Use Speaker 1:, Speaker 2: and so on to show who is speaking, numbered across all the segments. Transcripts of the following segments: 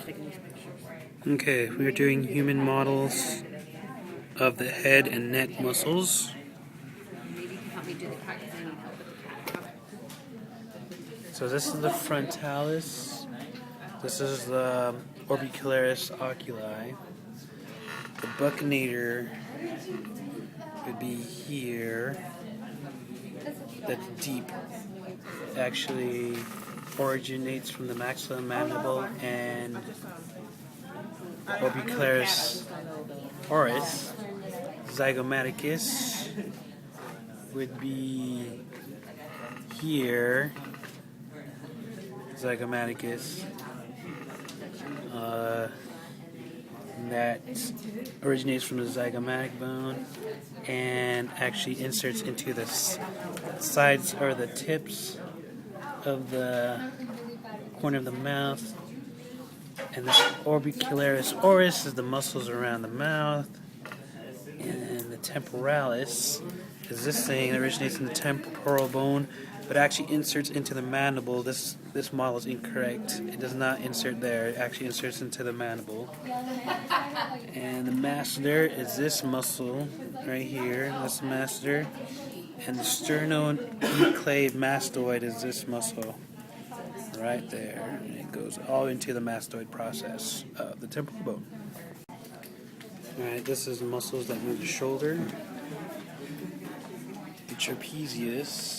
Speaker 1: taking these pictures.
Speaker 2: Okay, we're doing human models of the head and neck muscles.
Speaker 1: Maybe you can help me do the cat because I need help with the cat.
Speaker 2: So this is the frontalis. This is the orbicularis oculi. The buccinator would be here. That's deep. Actually originates from the maxilla mandible and orbicularis oris. Zygomaticus would be here. Zygomaticus. That originates from the zygomatic bone and actually inserts into the sides or the tips of the corner of the mouth. And this orbicularis oris is the muscles around the mouth. And the temporalis is this thing that originates in the temporal bone but actually inserts into the mandible. This model is incorrect. It does not insert there. It actually inserts into the mandible. And the masseter is this muscle right here. That's the masseter. And the sternonucleate mastoid is this muscle right there. And it goes all into the mastoid process of the temporal bone. Alright, this is the muscles that move the shoulder. The trapezius.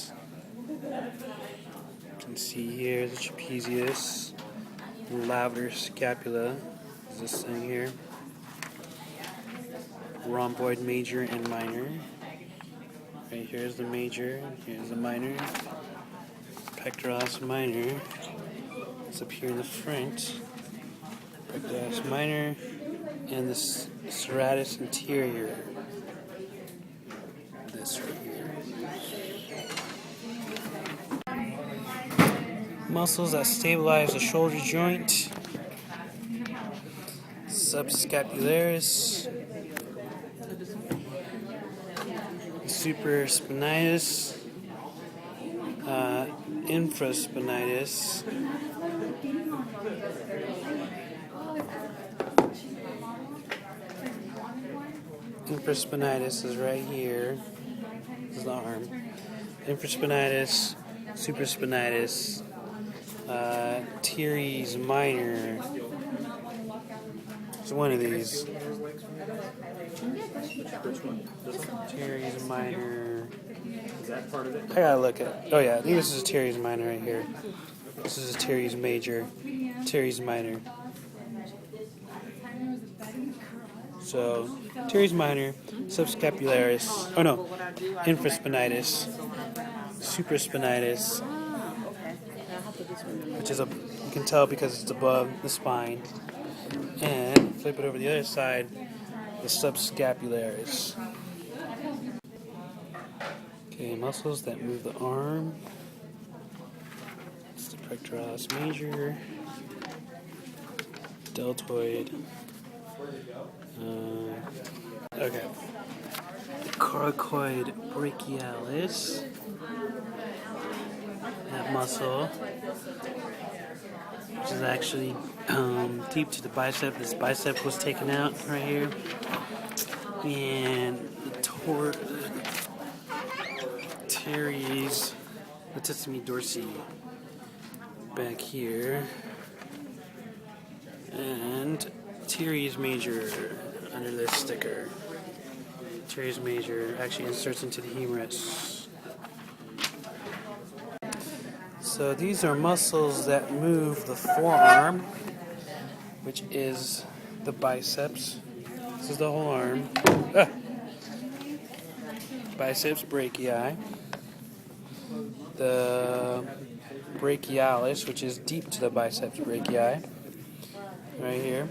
Speaker 2: You can see here the trapezius. The lavator scapula is this thing here. Rhomboid major and minor. Right here's the major, here's the minor. Pectoralis minor. It's up here in the front. Pectoralis minor and the serratus anterior. This right here. Muscles that stabilize the shoulder joint. Subscapularis. Supraspinatus. Infraspinatus. Infraspinatus is right here. This is the arm. Infraspinatus, supraspinatus, teres minor. It's one of these. Teres minor.
Speaker 3: Is that part of it?
Speaker 2: I gotta look at. Oh yeah, I think this is a teres minor right here. This is a teres major, teres minor. So, teres minor, subscapularis, oh no, infraspinatus, supraspinatus, which is you can tell because it's above the spine, and flip it over the other side, the subscapularis. Okay, muscles that move the arm. It's the pectoralis major, deltoid. Okay. The coracoid brachialis. That muscle, which is actually deep to the bicep. This bicep was taken out right here. And the teres latissimus dorsi back here. And teres major under this sticker. Teres major actually inserts into the humerus. So these are muscles that move the forearm, which is the biceps. This is the whole arm. Biceps brachii. The brachialis, which is deep to the biceps brachii. Right here.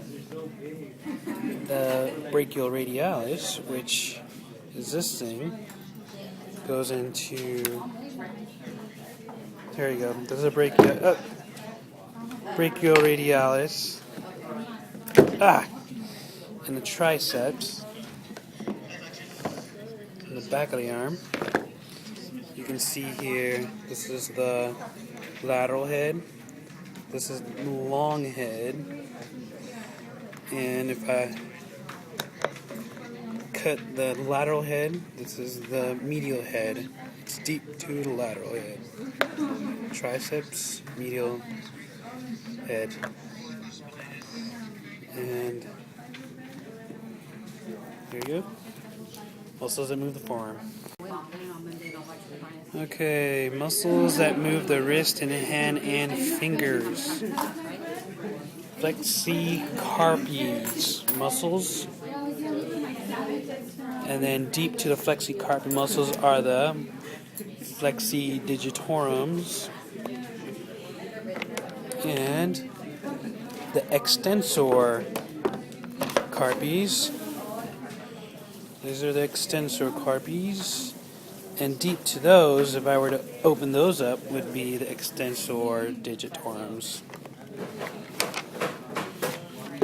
Speaker 2: The brachioradialis, which is this thing, goes into. There you go. This is a brachioradialis. And the triceps. In the back of the arm. You can see here, this is the lateral head. This is the long head. And if I cut the lateral head, this is the medial head. It's deep to the lateral head. Triceps, medial head. And there you go. Muscles that move the forearm. Okay, muscles that move the wrist and hand and fingers. Flexicarpies muscles. And then deep to the flexicarpi muscles are the flexidigitorums and the extensor carpes. These are the extensor carpes. And deep to those, if I were to open those up, would be the extensor digitorums.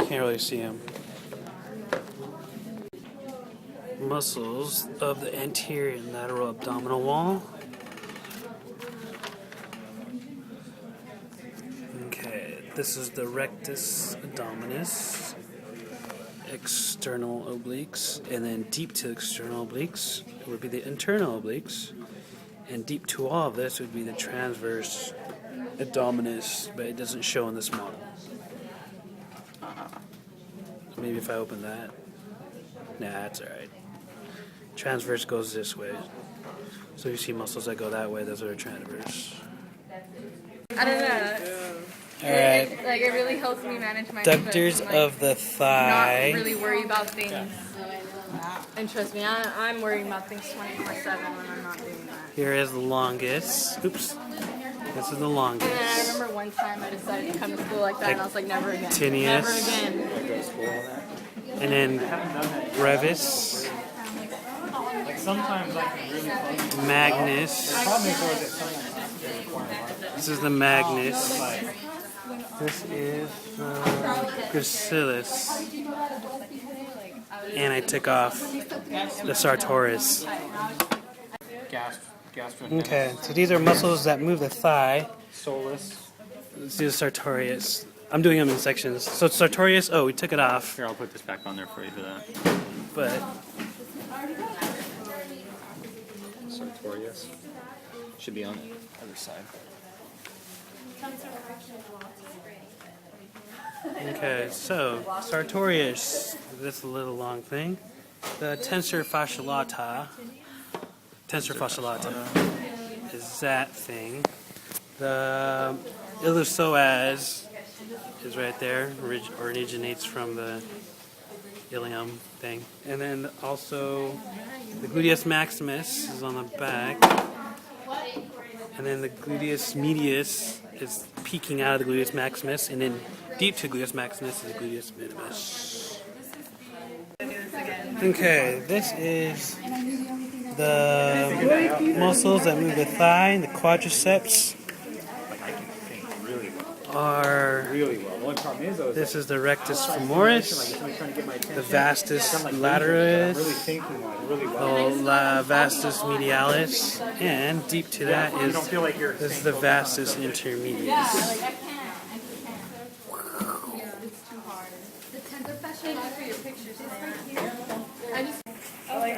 Speaker 2: Can't really see them. Muscles of the anterior and lateral abdominal wall. Okay, this is the rectus abdominis, external obliques, and then deep to external obliques would be the internal obliques, and deep to all of this would be the transverse abdominis, but it doesn't show in this model. Maybe if I open that. Nah, that's alright. Transverse goes this way. So you see muscles that go that way, those are transverse.
Speaker 3: I don't know.
Speaker 2: Alright.
Speaker 3: It really helps me manage my
Speaker 2: Ductors of the thigh.
Speaker 3: Not really worry about things. And trust me, I'm worrying about things 24/7 when I'm not doing that.
Speaker 2: Here is the longest. Oops. This is the longest.
Speaker 3: And then I remember one time I decided to come to school like that, and I was like, never again.
Speaker 2: Actinius.
Speaker 3: Never again.
Speaker 2: And then brevis.
Speaker 4: Sometimes I can really focus.
Speaker 2: Magnus.
Speaker 4: The problem is always that sometimes
Speaker 2: This is the Magnus. This is Gracilis. And I took off the Sartorius. Okay, so these are muscles that move the thigh.
Speaker 4: Solus.
Speaker 2: Let's do the Sartorius. I'm doing them in sections. So Sartorius, oh, we took it off.
Speaker 4: Here, I'll put this back on there for you for that.
Speaker 2: But
Speaker 4: Sartorius. Should be on the other side.
Speaker 2: okay, so Sartorius, this little long thing. The tensor fasciolata is that thing. The iliopsoas is right there, originates from the ilium thing. And then also the gluteus maximus is on the back. And then the gluteus medius is peeking out of the gluteus maximus, and then deep to gluteus maximus is the gluteus minimus. Okay, this is the muscles that move the thigh, the quadriceps are.
Speaker 4: One problem is though,
Speaker 2: This is the rectus femoris, the vastus lateralis, the vastus medialis, and deep to that is this is the vastus intermedius.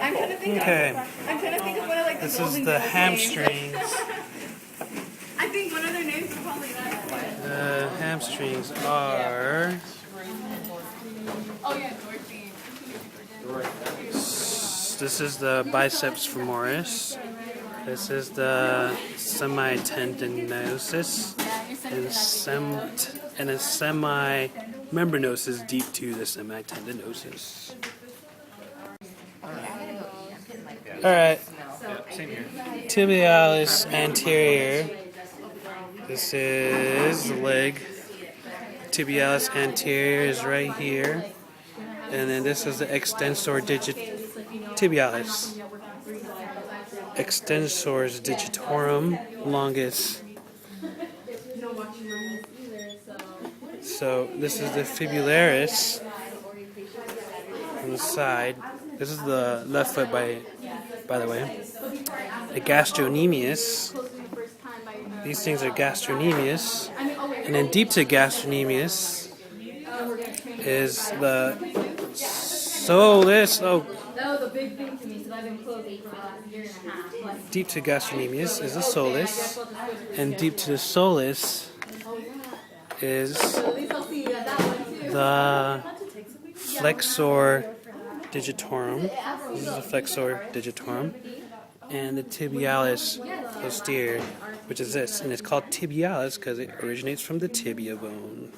Speaker 3: I'm trying to think
Speaker 2: Okay,
Speaker 3: of one of like
Speaker 2: this is the hamstrings.
Speaker 3: I think one of their names is probably that.
Speaker 2: The hamstrings are.
Speaker 3: Oh yeah, Dorothy.
Speaker 2: This is the biceps femoris. This is the semitendinosus and a semimembranosus deep to the semitendinosus. Alright.
Speaker 4: same here.
Speaker 2: Tibialis anterior. This is the leg. Tibialis anterior is right here. And then this is the extensor tibialis. Extensors digitorum longus. So this is the fibularis on the side. This is the left foot by the way. The gastrocnemius. These things are gastrocnemius. And then deep to gastrocnemius is the soleus. Oh,
Speaker 3: That was a big thing to me because I've been closing for the last year and a half. Like,
Speaker 2: deep to gastrocnemius is the solus, and deep to the solus is
Speaker 3: so at least I'll see you at that one too.
Speaker 2: the flexor digitorum. This is the flexor digitorum, and the tibialis posterior, which is this, and it's called tibialis because it originates from the tibia bone.